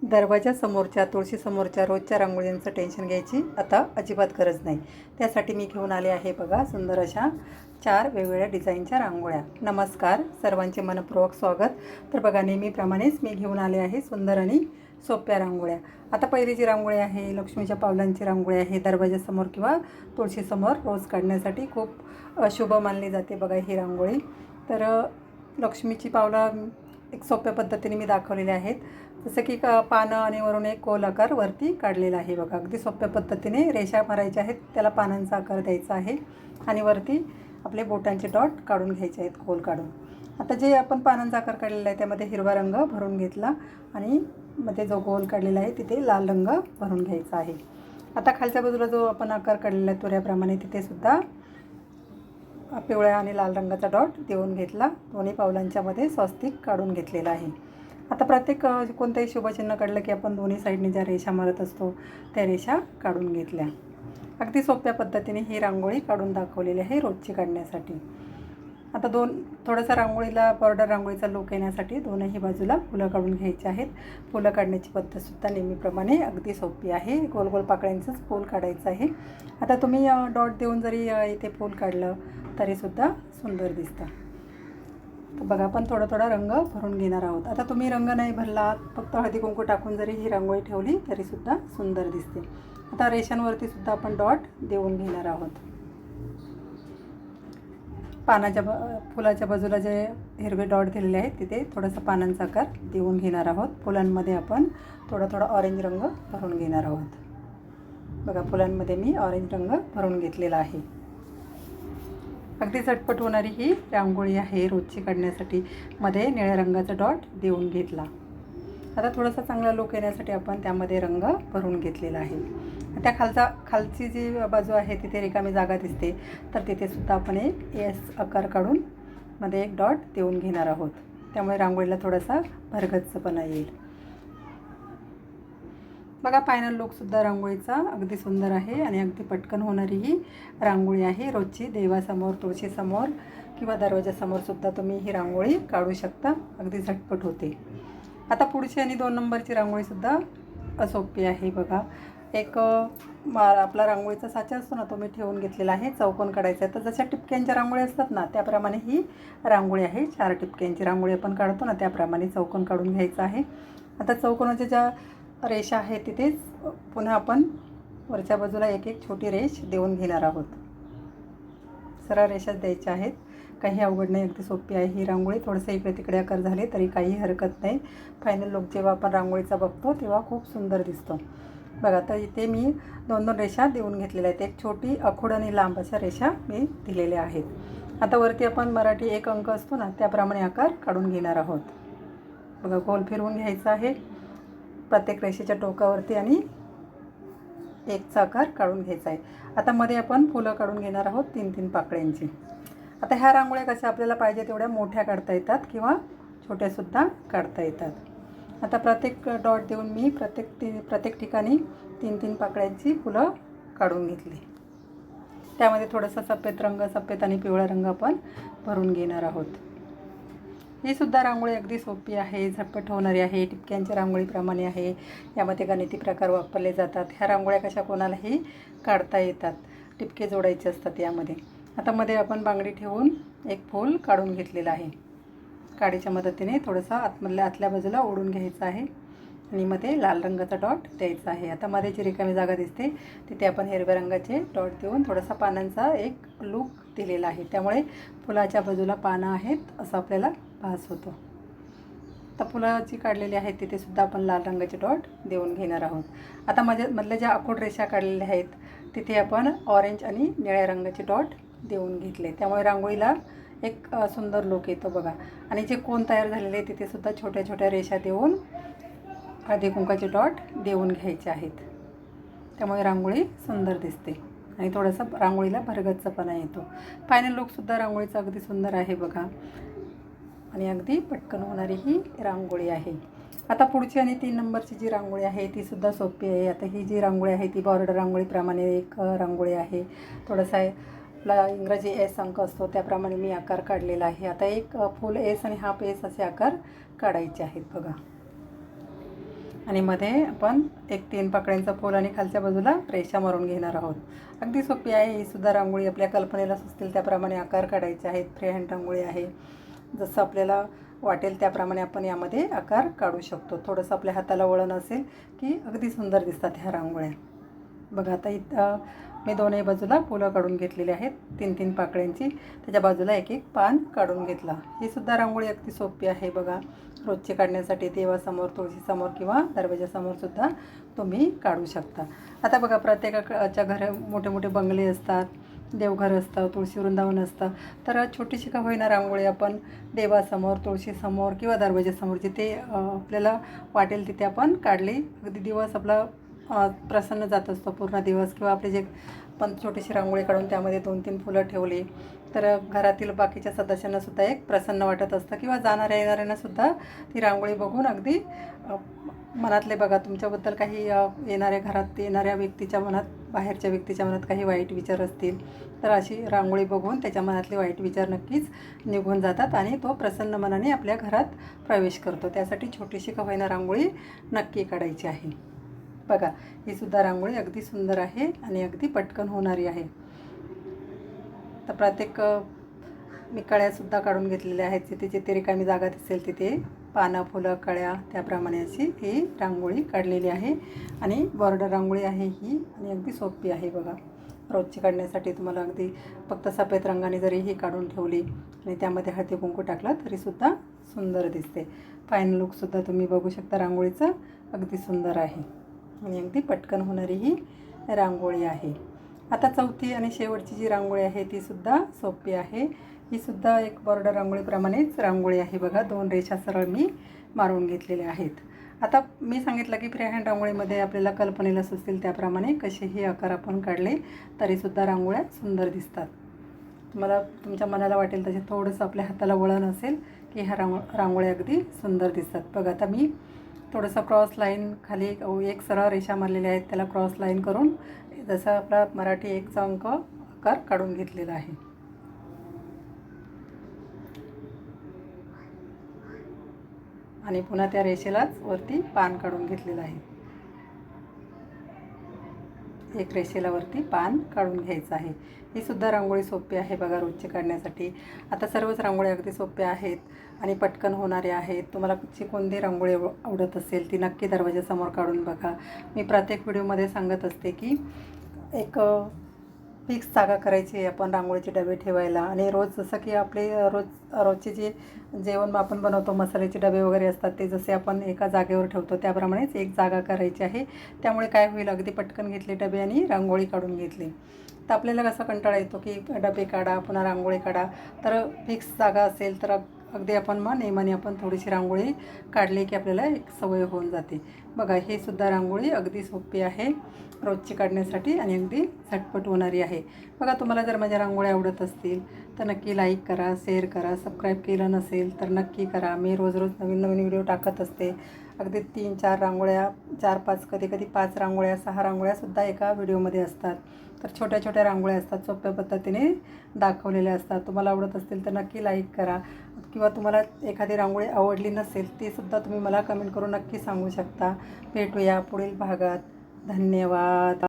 दरवाजासमोरच्या तुळशीसमोरच्या रोजच्या रांगोळींचं टेन्शन घ्यायची आता अजिबात गरज नाही. त्यासाठी मी घेऊन आले आहे बघा सुंदर अशा 4 वेगवेगळ्या डिझाईनच्या रांगोळ्या. नमस्कार, सर्वांचे मनपूर्वक स्वागत. तर बघा नेहमीप्रमाणेच मी घेऊन आले आहे सुंदर आणि सोप्या रांगोळ्या. आता पहिली जी रांगोळी आहे लक्ष्मीच्या पावलांची रांगोळी आहे. दरवाजासमोर किंवा तुळशीसमोर रोज काढण्यासाठी खूप शुभ मानली जाते बघा ही रांगोळी. तर लक्ष्मीची पावलं एक सोप्या पद्धतीने मी दाखवलेले आहेत. जसं की पानं आणि वरून एक गोल आकार वरती काढलेला आहे बघा. अगदी सोप्या पद्धतीने रेषा मारायच्या आहेत, त्याला पानांचा आकार द्यायचा आहे आणि वरती आपले बोटांचे डॉट काढून घ्यायचे आहेत गोल काढून. आता जे आपण पानांचा आकार काढलेला आहे त्यामध्ये हिरवा रंग भरून घेतला आणि मध्ये जो गोल काढलेला आहे तिथे लाल रंग भरून घ्यायचा आहे. आता खालच्या बाजूला जो आपण आकार काढलेला आहे तुऱ्याप्रमाणे तिथे सुद्धा पिवळ्या आणि लाल रंगाचा डॉट देऊन घेतला. दोन्ही पावलांच्या मध्ये स्वस्तिक काढून घेतलेला आहे. आता प्रत्येक कोणतेही शुभचिन्ह काढलं की आपण दोन्ही साईडने ज्या रेषा मारत असतो त्या रेषा काढून घेतल्या. अगदी सोप्या पद्धतीने ही रांगोळी काढून दाखवलेली आहे रोजची काढण्यासाठी. आता थोडंसं रांगोळीला बॉर्डर रांगोळीचा लुक येण्यासाठी दोनही बाजूला फुलं काढून घ्यायची आहेत. फुलं काढण्याची पद्धतसुद्धा नेहमीप्रमाणे अगदी सोपी आहे. गोल गोल पाकळ्यांचंच फूल काढायचं आहे. आता तुम्ही डॉट देऊन जरी इथे फूल काढलं तरीसुद्धा सुंदर दिसतं. तर बघा आपण थोडा थोडा रंग भरून घेणार आहोत. आता तुम्ही रंग नाही भरला, फक्त हळदी कुंकू टाकून जरी ही रांगोळी ठेवली तरीसुद्धा सुंदर दिसते. आता रेषांवरती सुद्धा आपण डॉट देऊन घेणार आहोत. फुलाच्या बाजूला जे हिरवे डॉट दिलेले आहेत तिथे थोडासा पानांचा आकार देऊन घेणार आहोत. फुलांमध्ये आपण थोडा थोडा ऑरेंज रंग भरून घेणार आहोत. बघा फुलांमध्ये मी ऑरेंज रंग भरून घेतलेला आहे. अगदी झटपट होणारी ही रांगोळी आहे रोजची काढण्यासाठी. मध्ये निळ्या रंगाचा डॉट देऊन घेतला. आता थोडासा चांगला लुक येण्यासाठी आपण त्यामध्ये रंग भरून घेतलेला आहे. त्या खालची जी बाजू आहे तिथे रिकामी जागा दिसते तर तिथे सुद्धा आपण एक एस आकार काढून मध्ये एक डॉट देऊन घेणार आहोत. त्यामुळे रांगोळीला थोडासा भरगच्चपणा येईल. बघा फायनल लुकसुद्धा रांगोळीचा अगदी सुंदर आहे आणि अगदी पटकन होणारी ही रांगोळी आहे रोजची. देवासमोर, तुळशीसमोर किंवा दरवाजासमोरसुद्धा तुम्ही ही रांगोळी काढू शकता. अगदी झटपट होते. आता पुढची आणि 2 नंबरची रांगोळीसुद्धा सोपी आहे बघा. एक आपला रांगोळीचा साचा असतो ना तो मी ठेवून घेतलेला आहे. चौकोन काढायचा आहे. तर जशा टिपक्यांच्या रांगोळी असतात ना त्याप्रमाणे ही रांगोळी आहे. 4 टिपक्यांची रांगोळी आपण काढतो ना त्याप्रमाणे चौकोन काढून घ्यायचा आहे. आता चौकोनाच्या ज्या रेषा आहे तिथेच पुन्हा आपण वरच्या बाजूला एक एक छोटी रेष देऊन घेणार आहोत. सरळ रेषाच द्यायच्या आहेत. काही अवघड नाही, अगदी सोपी आहे ही रांगोळी. थोडेसे इकडे तिकडे आकार झाले तरी काही हरकत नाही. फायनल लुक जेव्हा आपण रांगोळीचा बघतो तेव्हा खूप सुंदर दिसतो. बघा तर इथे मी 2-2 रेषा देऊन घेतलेल्या आहेत. एक छोटी आखूड आणि लांब अशा रेषा मी दिलेल्या आहेत. आता वरती आपण मराठी 1 अंक असतो ना त्याप्रमाणे आकार काढून घेणार आहोत. बघा गोल फिरवून घ्यायचा आहे प्रत्येक रेषेच्या टोकावरती आणि 1चा आकार काढून घ्यायचा आहे. आता मध्ये आपण फुलं काढून घेणार आहोत 3-3 पाकळ्यांची. आता ह्या रांगोळ्या कशा आपल्याला पाहिजे तेवढ्या मोठ्या काढता येतात किंवा छोट्यासुद्धा काढता येतात. आता प्रत्येक डॉट देऊन मी प्रत्येक ठिकाणी 3-3 पाकळ्यांची फुलं काढून घेतली. त्यामध्ये थोडासा सफेद आणि पिवळा रंग आपण भरून घेणार आहोत. ही सुद्धा रांगोळी अगदी सोपी आहे, झटपट होणारी आहे. टिपक्यांच्या रांगोळीप्रमाणे आहे. यामध्ये गणिती प्रकार वापरले जातात. ह्या रांगोळ्या कशा कोणालाही काढता येतात. टिपके जोडायचे असतात यामध्ये. आता मध्ये आपण बांगडी ठेवून एक फूल काढून घेतलेलं आहे. काडीच्या मदतीने थोडंसं आतल्या बाजूला ओढून घ्यायचं आहे आणि मध्ये लाल रंगाचा डॉट द्यायचा आहे. आता मध्ये जी रिकामी जागा दिसते तिथे आपण हिरव्या रंगाचे डॉट देऊन थोडासा पानांचा एक लूक दिलेला आहे. त्यामुळे फुलाच्या बाजूला पानं आहेत असं आपल्याला भास होतो. तर फुलं जी काढलेली आहेत तिथे सुद्धा आपण लाल रंगाचे डॉट देऊन घेणार आहोत. आता मधल्या ज्या आखूड रेषा काढलेल्या आहेत तिथे आपण ऑरेंज आणि निळ्या रंगाचे डॉट देऊन घेतले. त्यामुळे रांगोळीला एक सुंदर लुक येतो बघा. आणि जे कोन तयार झालेले आहे तिथे सुद्धा छोट्या छोट्या रेषा देऊन हळदी कुंकाचे डॉट देऊन घ्यायचे आहेत. त्यामुळे रांगोळी सुंदर दिसते आणि थोडंसं रांगोळीला भरगच्चपणा येतो. फायनल लुकसुद्धा रांगोळीचा अगदी सुंदर आहे बघा आणि अगदी पटकन होणारी ही रांगोळी आहे. आता पुढची आणि 3 नंबरची जी रांगोळी आहे तीसुद्धा सोपी आहे. आता ही जी रांगोळी आहे ती बॉर्डर रांगोळीप्रमाणे एक रांगोळी आहे. थोडासा आपला इंग्रजी एस अंक असतो त्याप्रमाणे मी आकार काढलेला आहे. आता एक फुल एस आणि हाफ एस असे आकार काढायचे आहेत बघा. आणि मध्ये आपण एक 3 पाकळ्यांचा फूल आणि खालच्या बाजूला रेषा मारून घेणार आहोत. अगदी सोपी आहे ही सुद्धा रांगोळी. आपल्या कल्पनेला सुचतील त्याप्रमाणे आकार काढायचे आहेत. फ्री हँड रांगोळी आहे. जसं आपल्याला वाटेल त्याप्रमाणे आपण यामध्ये आकार काढू शकतो. थोडंसं आपल्या हाताला वळण असेल की अगदी सुंदर दिसतात ह्या रांगोळ्या. बघा आता इथं मी दोन्ही बाजूला फुलं काढून घेतलेली आहेत 3-3 पाकळ्यांची. त्याच्या बाजूला एक एक पान काढून घेतला. ही सुद्धा रांगोळी अगदी सोपी आहे बघा. रोजची काढण्यासाठी देवासमोर, तुळशीसमोर किंवा दरवाजासमोरसुद्धा तुम्ही काढू शकता. आता बघा प्रत्येकाच्या घरी मोठे मोठे बंगले असतात, देवघर असतं, तुळशी वृंदावन असतं. तर छोटीशी का होईना रांगोळी आपण देवासमोर, तुळशीसमोर किंवा दरवाजासमोर जिथे आपल्याला वाटेल तिथे आपण काढली. अगदी दिवस आपला प्रसन्न जात असतो पूर्ण दिवस. किंवा आपले जे पण छोटीशी रांगोळी काढून त्यामध्ये 2-3 फुलं ठेवली तर घरातील बाकीच्या सदस्यांनासुद्धा एक प्रसन्न वाटत असतं. किंवा जाणाऱ्या येणाऱ्यांनासुद्धा ती रांगोळी बघून अगदी मनातले बघा तुमच्याबद्दल काही येणाऱ्या घरात येणाऱ्या व्यक्तीच्या मनात, बाहेरच्या व्यक्तीच्या मनात काही वाईट विचार असतील तर अशी रांगोळी बघून त्याच्या मनातले वाईट विचार नक्कीच निघून जातात आणि तो प्रसन्न मनाने आपल्या घरात प्रवेश करतो. त्यासाठी छोटीशी का होईना रांगोळी नक्की काढायची आहे. बघा ही सुद्धा रांगोळी अगदी सुंदर आहे आणि अगदी पटकन होणारी आहे. तर प्रत्येक मी कळ्यासुद्धा काढून घेतलेल्या आहेत. जिथे जिथे रिकामी जागा दिसेल तिथे पानं, फुलं, कळ्या त्याप्रमाणे अशी ही रांगोळी काढलेली आहे. आणि बॉर्डर रांगोळी आहे ही आणि अगदी सोपी आहे बघा. रोजची काढण्यासाठी तुम्हाला अगदी फक्त सफेद रंगाने जरी ही काढून ठेवली आणि त्यामध्ये हळदी कुंकू टाकला तरीसुद्धा सुंदर दिसते. फायनल लुकसुद्धा तुम्ही बघू शकता रांगोळीचं. अगदी सुंदर आहे आणि अगदी पटकन होणारी ही रांगोळी आहे. आता चौथी आणि शेवटची जी रांगोळी आहे ती सुद्धा सोपी आहे. ही सुद्धा एक बॉर्डर रांगोळीप्रमाणेच रांगोळी आहे बघा. 2 रेषा सरळ मी मारून घेतलेल्या आहेत. आता मी सांगितलं की फ्री हँड रांगोळीमध्ये आपल्याला कल्पनेला सुचतील त्याप्रमाणे कसेही आकार आपण काढले तरीसुद्धा रांगोळ्या सुंदर दिसतात. तुम्हाला तुमच्या मनाला वाटेल तसे थोडंसं आपल्या हाताला वळण असेल की ह्या रांगोळ्या अगदी सुंदर दिसतात. बघा आता मी थोडंसं क्रॉस लाईन खाली एक सरळ रेषा मारलेल्या आहेत त्याला क्रॉस लाईन करून जसं आपला मराठी 1चा अंक आकार काढून घेतलेला आहे. आणि पुन्हा त्या रेषेलाच वरती पान काढून घेतलेलं आहे. एक रेषेला वरती पान काढून घ्यायचं आहे. ही सुद्धा रांगोळी सोपी आहे बघा रोजची काढण्यासाठी. आता सर्वच रांगोळ्या अगदी सोप्या आहेत आणि पटकन होणाऱ्या आहेत. तुम्हाला जी कोणती रांगोळी आवडत असेल ती नक्की दरवाजासमोर काढून बघा. मी प्रत्येक व्हिडिओमध्ये सांगत असते की एक फिक्स जागा करायची आपण रांगोळीचे डबे ठेवायला. आणि रोज जसं की आपले रोजचे जे जेवण आपण बनवतो मसाल्याचे डबे वगैरे असतात ते जसे आपण एका जागेवर ठेवतो त्याप्रमाणेच एक जागा करायची आहे. त्यामुळे काय होईल अगदी पटकन घेतले डबे आणि रांगोळी काढून घेतली तर आपल्याला कसा कंटाळा येतो की डबे काढा पुन्हा रांगोळी काढा. तर फिक्स जागा असेल तर अगदी आपण मग नेमाने आपण थोडीशी रांगोळी काढली की आपल्याला एक सवय होऊन जाते. बघा ही सुद्धा रांगोळी अगदी सोपी आहे रोजची काढण्यासाठी आणि अगदी झटपट होणारी आहे. बघा तुम्हाला जर माझ्या रांगोळ्या आवडत असतील तर नक्की लाईक करा, शेअर करा. सबस्क्राईब केलं नसेल तर नक्की करा. मी रोज रोज नवीन नवीन व्हिडिओ टाकत असते. अगदी 3-4 रांगोळ्या, 4-5 कधी 5 रांगोळ्या, 6 रांगोळ्यासुद्धा एका व्हिडिओमध्ये असतात. तर छोट्या छोट्या रांगोळ्या असतात, सोप्या पद्धतीने दाखवलेल्या असतात. तुम्हाला आवडत असतील तर नक्की लाईक करा. किंवा तुम्हाला एखादी रांगोळी आवडली नसेल तीसुद्धा तुम्ही मला कमेंट करून नक्की सांगू शकता. भेटूया पुढील भागात. धन्यवाद.